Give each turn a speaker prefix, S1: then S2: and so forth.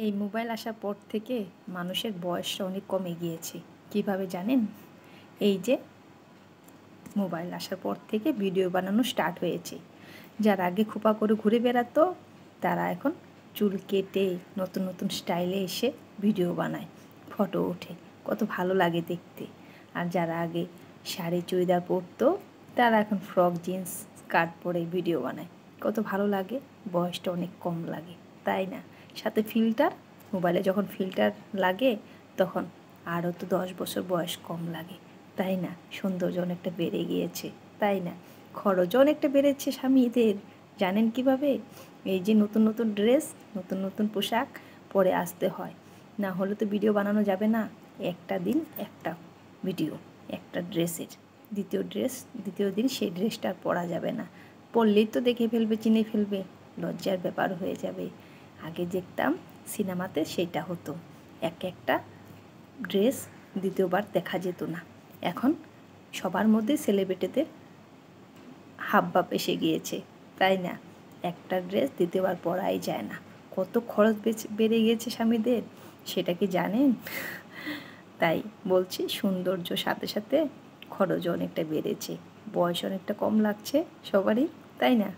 S1: এই মোবাইল আসার পর থেকে মানুষের বয়সটা অনেক কমে গিয়েছে। কিভাবে জানেন? এই যে মোবাইল আসার পর থেকে ভিডিও বানানো স্টার্ট হয়েছে। যারা আগে খোপা করে ঘুরে বেড়াতো তারা এখন চুল কেটে নতুন নতুন স্টাইলে এসে ভিডিও বানায়, ফটো ওঠে, কত ভালো লাগে দেখতে। আর যারা আগে শাড়ি চুড়িদার পরতো তারা এখন ফ্রক জিন্স স্কার্ট পরে ভিডিও বানায়, কত ভালো লাগে। বয়সটা অনেক কম লাগে, তাই না? সাথে ফিল্টার, মোবাইলে যখন ফিল্টার লাগে তখন আরও তো 10 বছর বয়স কম লাগে, তাই না? সৌন্দর্য অনেকটা বেড়ে গিয়েছে, তাই না? খরচও অনেকটা বেড়েছে স্বামীদের। জানেন কিভাবে? এই যে নতুন নতুন ড্রেস, নতুন নতুন পোশাক পরে আসতে হয়, না হলে তো ভিডিও বানানো যাবে না। একটা দিন একটা ভিডিও, একটা ড্রেসের, দ্বিতীয় দিন সেই ড্রেসটা আর পরা যাবে না। পরলেই তো দেখে ফেলবে, চিনে ফেলবে, লজ্জার ব্যাপার হয়ে যাবে। আগে দেখতাম সিনেমাতে সেটা হতো, একটা ড্রেস দ্বিতীয়বার দেখা যেত না। এখন সবার মধ্যে সেলিব্রিটিদের হাবভাব এসে গিয়েছে, তাই না? একটা ড্রেস দ্বিতীয়বার পরাই যায় না। কত খরচ বেড়ে গিয়েছে স্বামীদের, সেটা কি জানেন? তাই বলছি, সৌন্দর্য সাথে সাথে খরচও অনেকটা বেড়েছে, বয়স অনেকটা কম লাগছে সবারই, তাই না?